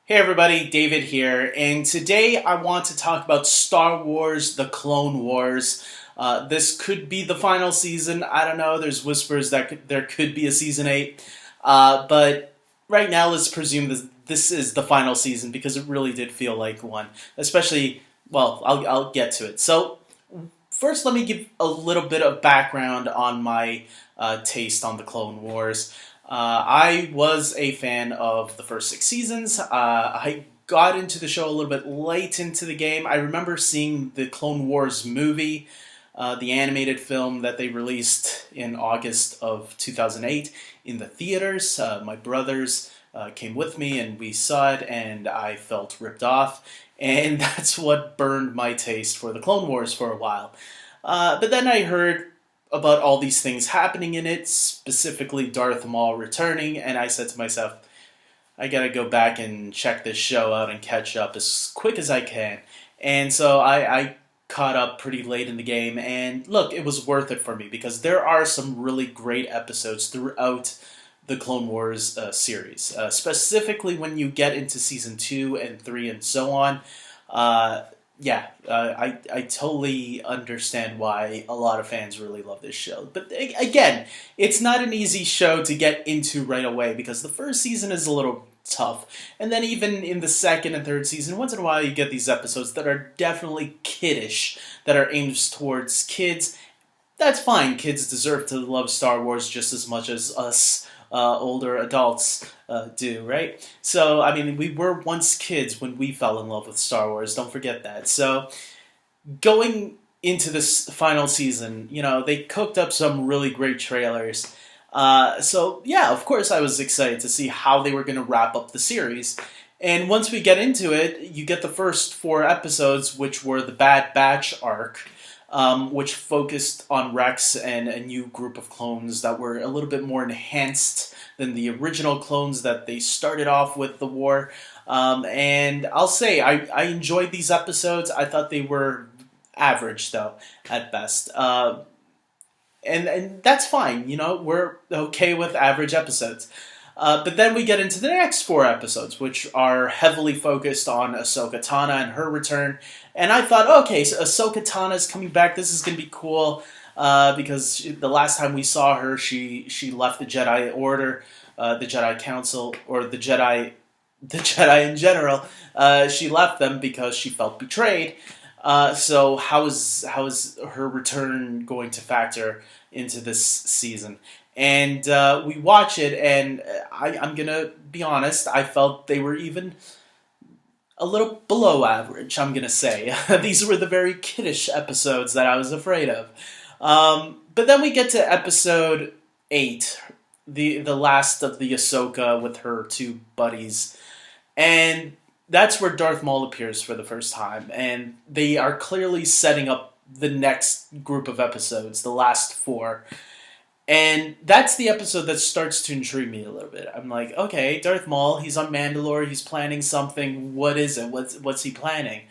Hey everybody, David here, and today I want to talk about Star Wars: The Clone Wars. This could be the final season. I don't know. There's whispers that there could be a season 8, but right now let's presume this is the final season because it really did feel like one. Especially, well, I'll get to it. So first, let me give a little bit of background on my taste on the Clone Wars. I was a fan of the first 6 seasons. I got into the show a little bit late into the game. I remember seeing the Clone Wars movie, the animated film that they released in August of 2008 in the theaters. My brothers came with me and we saw it, and I felt ripped off. And that's what burned my taste for the Clone Wars for a while. But then I heard about all these things happening in it, specifically Darth Maul returning, and I said to myself, I gotta go back and check this show out and catch up as quick as I can. And so I caught up pretty late in the game, and look, it was worth it for me because there are some really great episodes throughout the Clone Wars series, specifically when you get into season 2 and 3 and so on. I totally understand why a lot of fans really love this show. But again, it's not an easy show to get into right away because the first season is a little tough. And then even in the second and third season, once in a while you get these episodes that are definitely kiddish, that are aimed towards kids. That's fine. Kids deserve to love Star Wars just as much as us older adults do, right? So, I mean, we were once kids when we fell in love with Star Wars. Don't forget that. So, going into this final season, they cooked up some really great trailers. Of course I was excited to see how they were going to wrap up the series. And once we get into it, you get the first 4 episodes, which were the Bad Batch arc, which focused on Rex and a new group of clones that were a little bit more enhanced than the original clones that they started off with the war. And I'll say, I enjoyed these episodes. I thought they were average, though, at best. And that's fine, we're okay with average episodes. But then we get into the next 4 episodes, which are heavily focused on Ahsoka Tano and her return. And I thought, okay, so Ahsoka Tano is coming back. This is going to be cool because the last time we saw her, she left the Jedi Order, the Jedi Council, or the Jedi in general. She left them because she felt betrayed. So how is her return going to factor into this season? And we watch it, and I'm going to be honest, I felt they were even a little below average, I'm going to say. These were the very kiddish episodes that I was afraid of. But then we get to episode 8, the last of the Ahsoka with her 2 buddies. And that's where Darth Maul appears for the first time. And they are clearly setting up the next group of episodes, the last 4. And that's the episode that starts to intrigue me a little bit. I'm like, okay, Darth Maul, he's on Mandalore, he's planning something. What is it? What's he planning?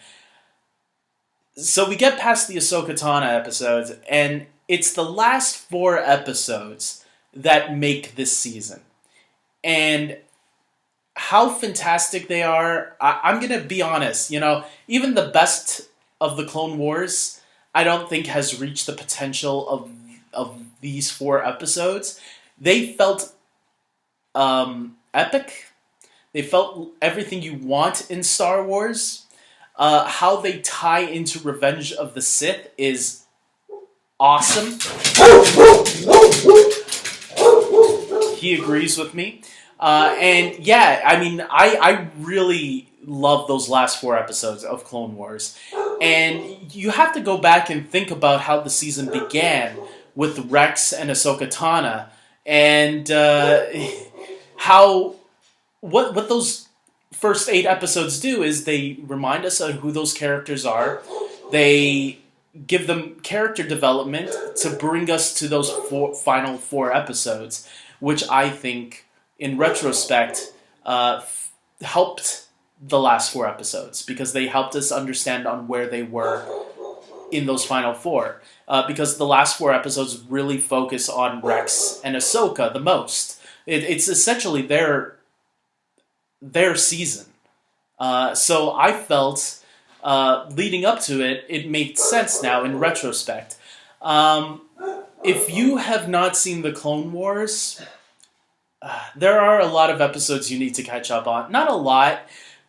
So we get past the Ahsoka Tano episodes, and it's the last 4 episodes that make this season. And how fantastic they are, I'm going to be honest, even the best of the Clone Wars, I don't think has reached the potential of these 4 episodes. They felt epic. They felt everything you want in Star Wars. How they tie into Revenge of the Sith is awesome. He agrees with me. And yeah, I mean, I really love those last 4 episodes of Clone Wars. And you have to go back and think about how the season began with Rex and Ahsoka Tano, and what those first 8 episodes do is they remind us of who those characters are. They give them character development to bring us to those final 4 episodes, which I think, in retrospect, helped the last 4 episodes because they helped us understand on where they were in those final 4. Because the last 4 episodes really focus on Rex and Ahsoka the most. It's essentially their season. So I felt, leading up to it, it made sense now in retrospect. Um, if you have not seen the Clone Wars, there are a lot of episodes you need to catch up on. Not a lot,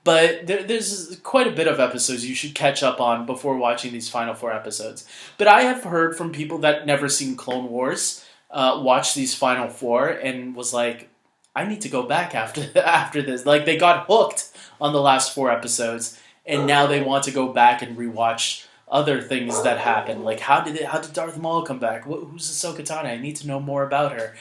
but there's quite a bit of episodes you should catch up on before watching these final four episodes. But I have heard from people that never seen Clone Wars watch these final four and was like, I need to go back after after this. Like they got hooked on the last four episodes, and now they want to go back and rewatch other things that happened. Like how did Darth Maul come back? Who's Ahsoka Tano? I need to know more about her.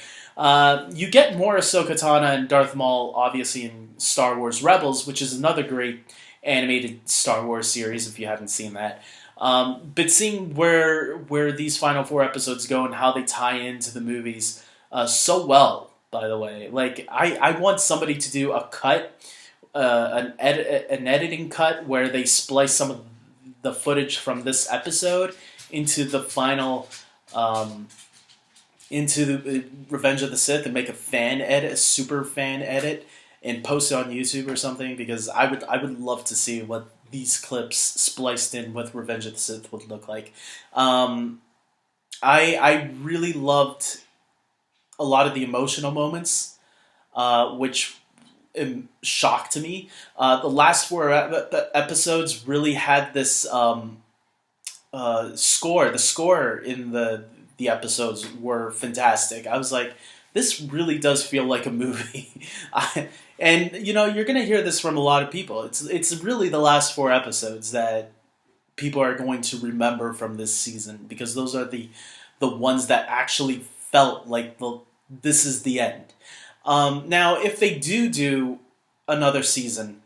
You get more Ahsoka Tano and Darth Maul, obviously, in Star Wars Rebels, which is another great animated Star Wars series, if you haven't seen that. But seeing where these final four episodes go and how they tie into the movies so well, by the way. Like, I want somebody to do a cut, an editing cut, where they splice some of the footage from this episode into the final... into the Revenge of the Sith and make a fan edit, a super fan edit, and post it on YouTube or something, because I would love to see what these clips spliced in with Revenge of the Sith would look like. I really loved a lot of the emotional moments, which shocked me. The last four episodes really had this score. The score in the episodes were fantastic. I was like, this really does feel like a movie. And, you're going to hear this from a lot of people. It's really the last four episodes that people are going to remember from this season, because those are the ones that actually felt like this is the end. Now, if they do another season,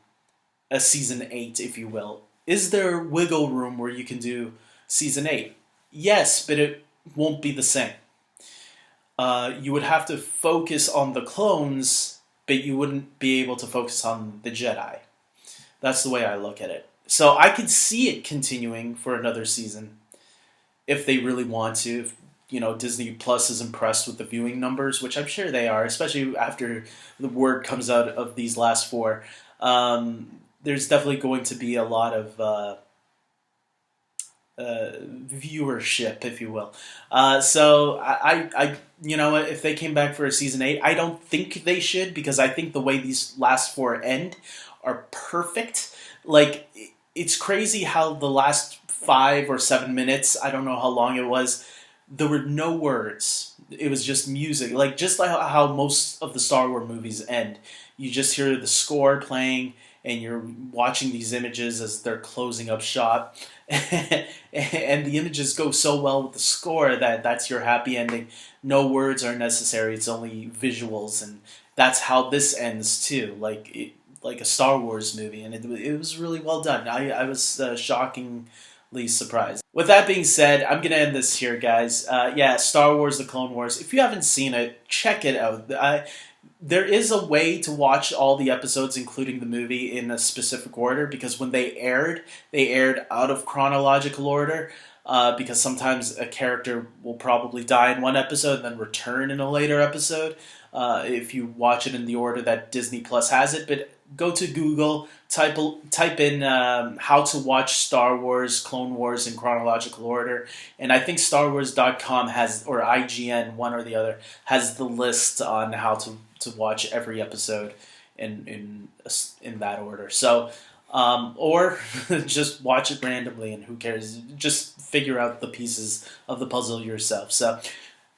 a season 8, if you will, is there wiggle room where you can do season 8? Yes, but it won't be the same. You would have to focus on the clones, but you wouldn't be able to focus on the Jedi. That's the way I look at it. So I could see it continuing for another season if they really want to. If, Disney Plus is impressed with the viewing numbers, which I'm sure they are, especially after the word comes out of these last four. There's definitely going to be a lot of viewership, if you will. So I if they came back for a season 8, I don't think they should, because I think the way these last four end are perfect. Like, it's crazy how the last 5 or 7 minutes, I don't know how long it was, there were no words. It was just music. Like, just like how most of the Star Wars movies end. You just hear the score playing, and you're watching these images as they're closing up shop. And the images go so well with the score that that's your happy ending. No words are necessary. It's only visuals, and that's how this ends too. Like a Star Wars movie, and it was really well done. I was shockingly surprised. With that being said, I'm gonna end this here, guys. Star Wars: The Clone Wars. If you haven't seen it, check it out. There is a way to watch all the episodes, including the movie, in a specific order, because when they aired out of chronological order, because sometimes a character will probably die in one episode and then return in a later episode, if you watch it in the order that Disney Plus has it. But go to Google, type in how to watch Star Wars, Clone Wars in chronological order, and I think StarWars.com has, or IGN, one or the other, has the list on how to watch every episode in that order. So, or just watch it randomly, and who cares? Just figure out the pieces of the puzzle yourself. So,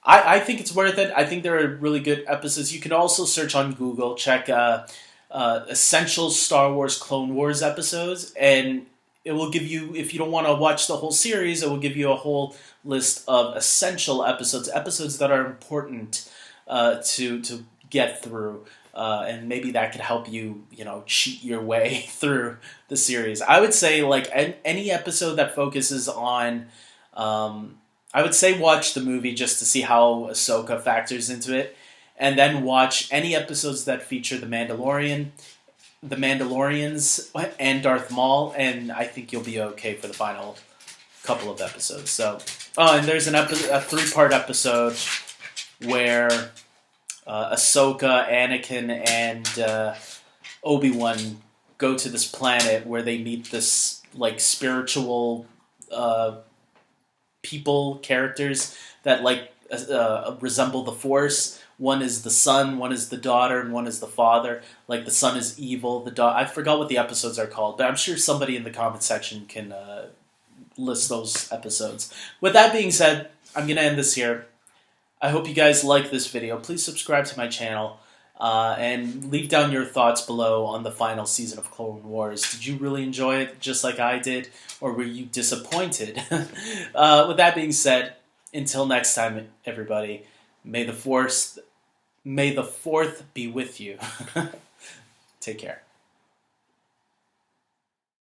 I think it's worth it. I think there are really good episodes. You can also search on Google, check essential Star Wars Clone Wars episodes, and it will give you, if you don't want to watch the whole series, it will give you a whole list of essential episodes that are important to get through, and maybe that could help you, cheat your way through the series. I would say, like, any episode that focuses on, I would say watch the movie just to see how Ahsoka factors into it, and then watch any episodes that feature the Mandalorians, and Darth Maul, and I think you'll be okay for the final couple of episodes. So, and there's a 3-part episode where Ahsoka, Anakin, and Obi-Wan go to this planet where they meet this like spiritual people characters that like resemble the Force. One is the son, one is the daughter, and one is the father. Like the son is evil. The I forgot what the episodes are called, but I'm sure somebody in the comment section can list those episodes. With that being said, I'm gonna end this here. I hope you guys like this video. Please subscribe to my channel. And leave down your thoughts below on the final season of Clone Wars. Did you really enjoy it just like I did, or were you disappointed? With that being said, until next time, everybody, may the Fourth be with you. Take care.